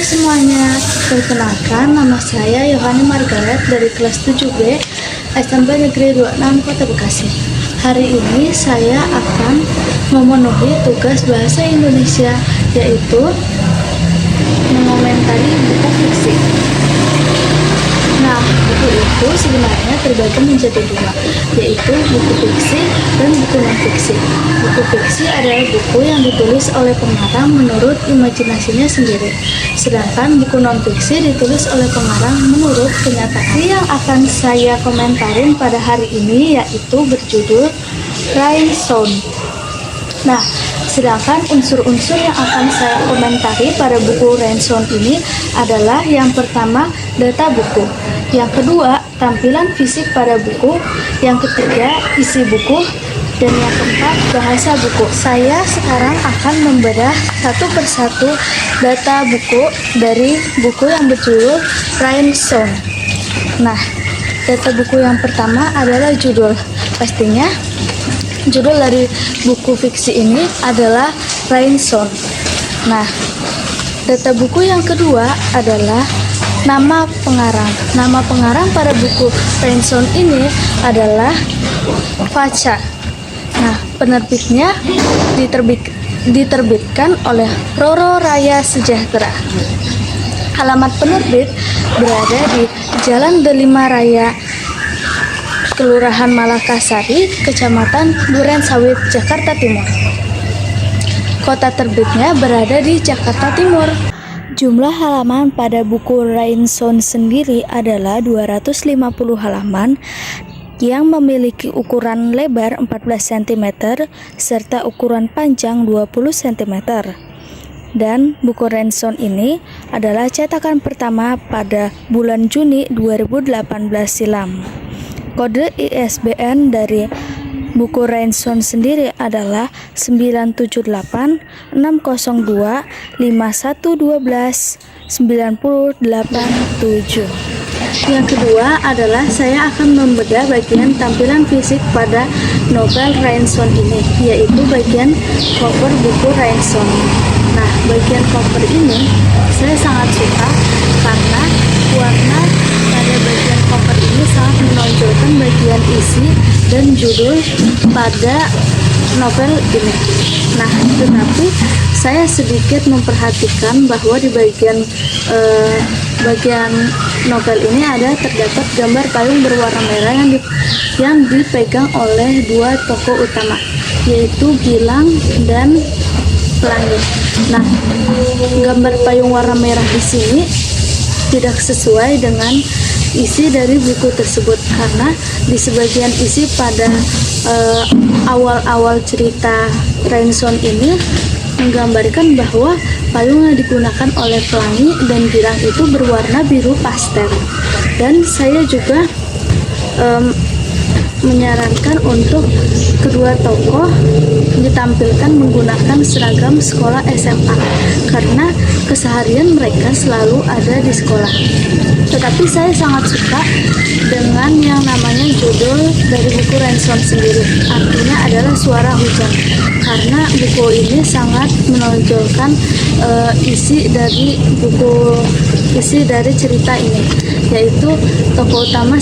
semuanya, perkenalkan nama saya Yohani Margaret dari kelas 7B SMP Negeri 26 Kota Bekasi. Hari ini saya akan memenuhi tugas bahasa Indonesia, yaitu mengomentari buku fiksi. Nah, buku itu sebenarnya terbagi menjadi dua, yaitu buku fiksi dan buku non-fiksi. Buku fiksi adalah buku yang ditulis oleh pengarang menurut imajinasinya sendiri, sedangkan buku non-fiksi ditulis oleh pengarang menurut kenyataan. Yang akan saya komentarin pada hari ini yaitu berjudul Rain Sound. Nah, sedangkan unsur-unsur yang akan saya komentari pada buku Rain Sound ini adalah yang pertama, data buku. Yang kedua, tampilan fisik pada buku. Yang ketiga, isi buku. Dan yang keempat, bahasa buku. Saya sekarang akan membedah satu persatu data buku dari buku yang berjudul Rain Sound. Nah, data buku yang pertama adalah judul. Pastinya judul dari buku fiksi ini adalah Rain Sound. Nah, data buku yang kedua adalah nama pengarang. Nama pengarang pada buku Rain Sound ini adalah Facha. Nah, penerbitnya diterbitkan oleh Roro Raya Sejahtera. Alamat penerbit berada di Jalan Delima Raya, Kelurahan Malakasari, Kecamatan Durensawit, Jakarta Timur. Kota terbitnya berada di Jakarta Timur. Jumlah halaman pada buku Rain Sound sendiri adalah 250 halaman yang memiliki ukuran lebar 14 cm serta ukuran panjang 20 cm. Dan buku Rain Sound ini adalah cetakan pertama pada bulan Juni 2018 silam. Kode ISBN dari buku Rain Sound sendiri adalah 978 602 5112 987. Yang kedua adalah saya akan membedah bagian tampilan fisik pada novel Rain Sound ini, yaitu bagian cover buku Rain Sound. Nah, bagian cover ini saya sangat suka karena warna pada bagian cover ini sangat menonjolkan bagian isi dan judul pada novel ini. Nah, tetapi saya sedikit memperhatikan bahwa di bagian novel ini terdapat gambar payung berwarna merah yang dipegang oleh dua tokoh utama, yaitu Gilang dan Pelangi. Nah, gambar payung warna merah di sini tidak sesuai dengan isi dari buku tersebut, karena di sebagian isi pada awal-awal cerita Rain Sound ini menggambarkan bahwa payung yang digunakan oleh Pelangi dan Gilang itu berwarna biru pastel. Dan saya juga menyarankan untuk kedua tokoh ditampilkan menggunakan seragam sekolah SMA karena keseharian mereka selalu ada di sekolah. Tetapi saya sangat suka dengan yang namanya judul dari buku Rain Sound sendiri, artinya adalah suara hujan, karena buku ini sangat menonjolkan isi dari cerita ini, yaitu tokoh utama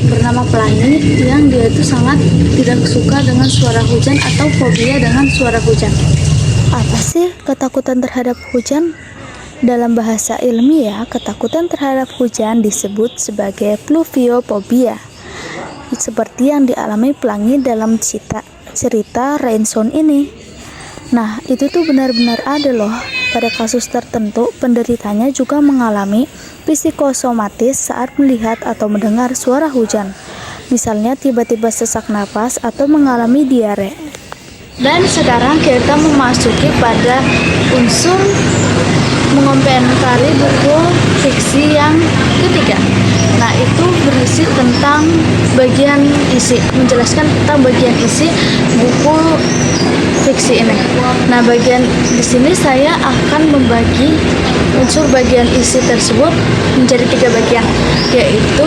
bernama Pelangi yang dia itu sangat tidak suka dengan suara hujan atau fobia dengan suara hujan. Apa sih ketakutan terhadap hujan? Dalam bahasa ilmiah, ketakutan terhadap hujan disebut sebagai pluviophobia, seperti yang dialami Pelangi dalam cerita Rain Sound ini. Nah, itu tuh benar-benar ada loh. Pada kasus tertentu, penderitanya juga mengalami psikosomatis saat melihat atau mendengar suara hujan. Misalnya tiba-tiba sesak napas atau mengalami diare. Dan sekarang kita memasuki pada unsur mengomentari buku fiksi yang ketiga. Nah, itu berisi tentang bagian isi, menjelaskan tentang bagian isi buku fiksi ini. Nah, bagian di sini saya akan membagi unsur bagian isi tersebut menjadi 3 bagian, yaitu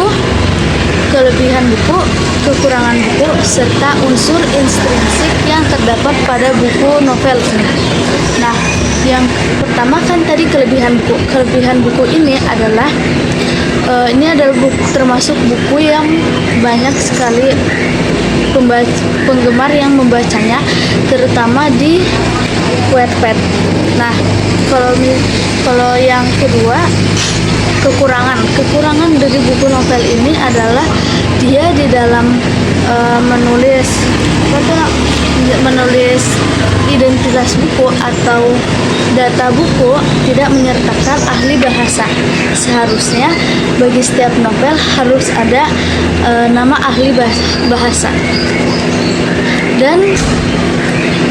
kelebihan buku, kekurangan buku, serta unsur intrinsik yang terdapat pada buku novel ini. Nah, Yang pertama kan tadi kelebihan buku ini adalah ini adalah buku, termasuk buku yang banyak sekali penggemar yang membacanya, terutama di Wattpad. Nah, kalau yang kedua, kekurangan dari buku novel ini adalah dia di dalam menulis identitas buku atau data buku tidak menyertakan ahli bahasa. Seharusnya bagi setiap novel harus ada nama ahli bahasa. Dan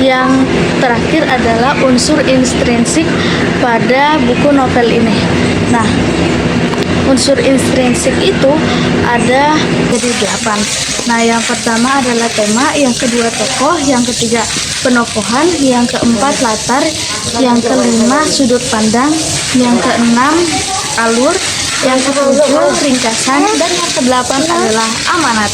yang terakhir adalah unsur intrinsik pada buku novel ini. Nah, unsur intrinsik itu ada jadi 8. Nah, yang pertama adalah tema, yang kedua tokoh, yang ketiga penokohan, yang keempat latar, yang kelima sudut pandang, yang keenam alur, yang ketujuh ringkasan, dan yang kedelapan adalah amanat.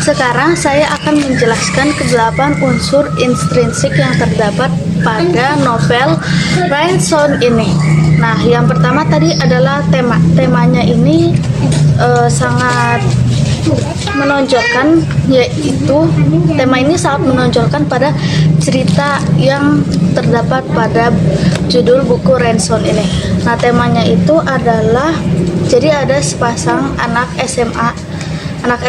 Sekarang saya akan menjelaskan ke-8 unsur intrinsik yang terdapat pada novel Rainson ini. Nah, yang pertama tadi adalah tema. Temanya ini sangat menonjolkan, yaitu tema ini sangat menonjolkan pada cerita yang terdapat pada judul buku Rainson ini. Nah, temanya itu adalah, jadi ada sepasang anak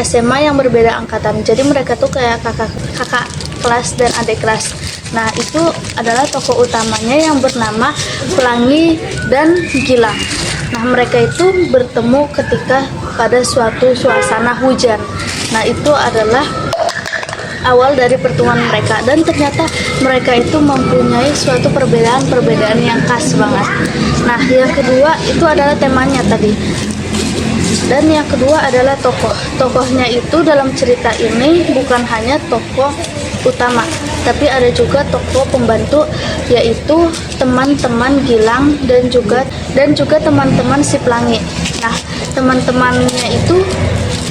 SMA yang berbeda angkatan. Jadi mereka tuh kayak kakak kelas dan adik kelas. Nah, itu adalah tokoh utamanya yang bernama Pelangi dan Gilang. Nah, mereka itu bertemu ketika pada suatu suasana hujan. Nah, itu adalah awal dari pertemuan mereka, dan ternyata mereka itu mempunyai suatu perbedaan yang khas banget. Nah, yang kedua itu adalah temanya tadi. Dan yang kedua adalah tokoh. Tokohnya itu dalam cerita ini bukan hanya tokoh utama, tapi ada juga tokoh pembantu, yaitu teman-teman Gilang dan juga teman-teman si Pelangi. Nah, teman-temannya itu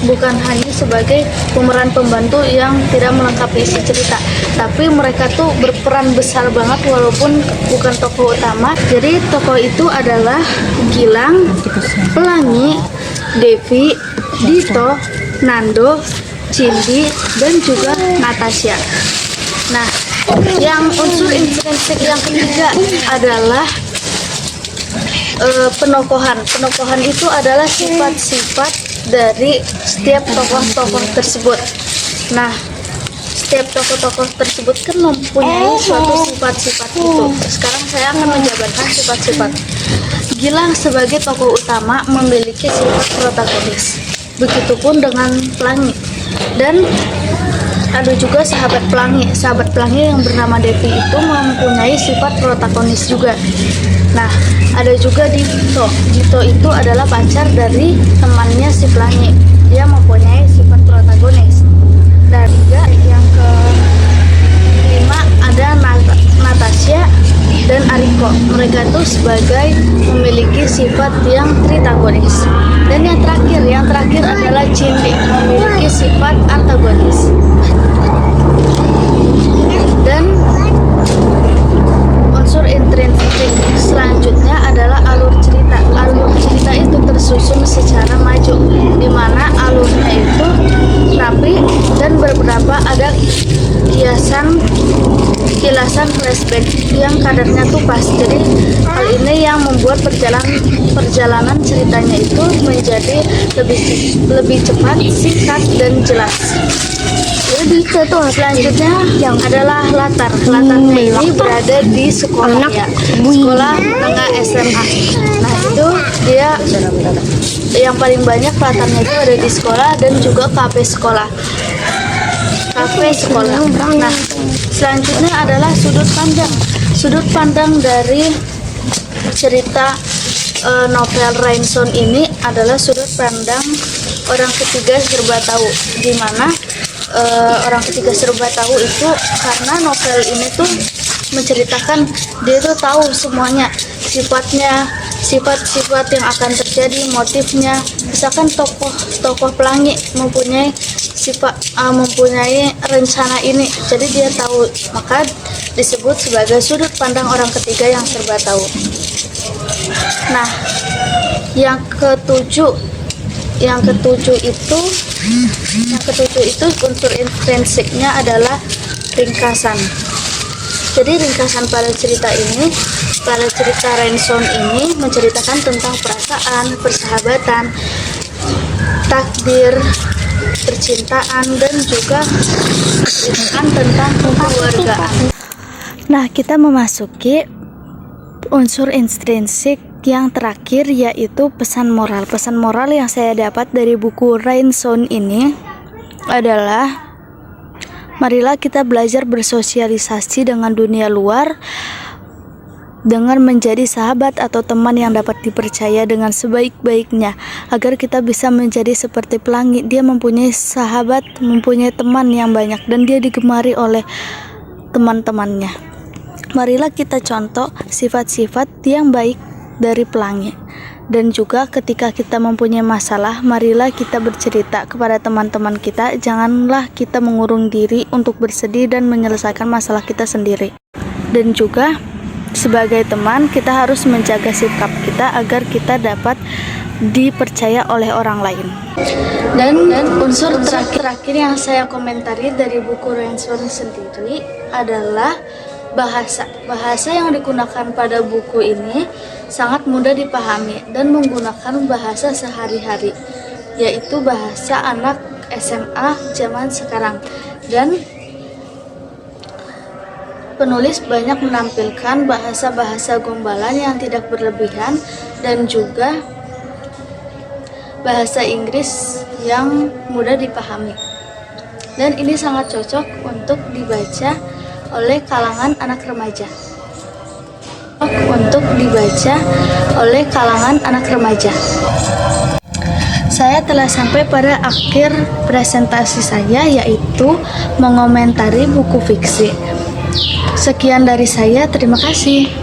bukan hanya sebagai pemeran pembantu yang tidak melengkapi isi cerita, tapi mereka tuh berperan besar banget walaupun bukan tokoh utama. Jadi tokoh itu adalah Gilang, Pelangi, Devi, Dito, Nando, Cindy, dan juga Natasha. Nah, yang unsur intrinsik yang ketiga adalah penokohan. Penokohan itu adalah sifat-sifat dari setiap tokoh-tokoh tersebut. Nah, setiap tokoh-tokoh tersebut kan mempunyai suatu sifat-sifat itu. Sekarang saya akan menjabarkan sifat-sifat. Gilang sebagai tokoh utama memiliki sifat protagonis. Begitupun dengan Pelangi. Dan ada juga sahabat Pelangi. Sahabat Pelangi yang bernama Devi itu mempunyai sifat protagonis juga. Nah, ada juga Dito. Dito itu adalah pacar dari temannya si Pelangi. Dia mempunyai sifat protagonis. Dan juga yang kelima ada Natasha dan Ariko. Mereka itu sebagai memiliki sifat yang tritagonis. Dan yang terakhir adalah Cindy, memiliki sifat antagonis. Dan unsur intrinsik selanjutnya adalah alur cerita. Alur cerita itu tersusun secara maju, di mana alurnya itu rapi dan beberapa ada kilasan flashback yang kadarnya tuh pas. Jadi hal ini yang membuat perjalanan ceritanya itu menjadi lebih cepat, singkat, dan jelas. Jadi selanjutnya yang adalah latar. Latarnya ini berada di sekolah, ya, sekolah menengah SMA. Nah, itu dia yang paling banyak latarnya itu ada di sekolah dan juga kafe sekolah. Nah, selanjutnya adalah sudut pandang. Sudut pandang dari cerita novel Rainson ini adalah sudut pandang orang ketiga serba tahu, di mana orang ketiga serba tahu itu karena novel ini tuh menceritakan dia tuh tahu semuanya, sifat-sifat yang akan terjadi, motifnya. Misalkan tokoh Pelangi mempunyai mempunyai rencana ini, jadi dia tahu, maka disebut sebagai sudut pandang orang ketiga yang serba tahu. Nah, yang ketujuh itu unsur intrinsiknya adalah ringkasan. Jadi ringkasan pada cerita Rainson ini menceritakan tentang perasaan, persahabatan, takdir, percintaan, dan juga menceritakan tentang keluargaan. Nah, kita memasuki unsur intrinsik yang terakhir, yaitu pesan moral. Pesan moral yang saya dapat dari buku Rainson ini adalah, marilah kita belajar bersosialisasi dengan dunia luar dengan menjadi sahabat atau teman yang dapat dipercaya dengan sebaik-baiknya, agar kita bisa menjadi seperti pelangi. Dia mempunyai sahabat, mempunyai teman yang banyak, dan dia digemari oleh teman-temannya. Marilah kita contoh sifat-sifat yang baik dari pelangi. Dan juga ketika kita mempunyai masalah, marilah kita bercerita kepada teman-teman kita. Janganlah kita mengurung diri untuk bersedih dan menyelesaikan masalah kita sendiri. Dan juga sebagai teman, kita harus menjaga sikap kita agar kita dapat dipercaya oleh orang lain. Dan unsur terakhir yang saya komentari dari buku Rainson sendiri adalah bahasa. Bahasa yang digunakan pada buku ini sangat mudah dipahami dan menggunakan bahasa sehari-hari, yaitu bahasa anak SMA zaman sekarang. Dan penulis banyak menampilkan bahasa-bahasa gombalan yang tidak berlebihan dan juga bahasa Inggris yang mudah dipahami. Dan ini sangat cocok untuk dibaca oleh kalangan anak remaja. Saya telah sampai pada akhir presentasi saya, yaitu mengomentari buku fiksi. Sekian dari saya, terima kasih.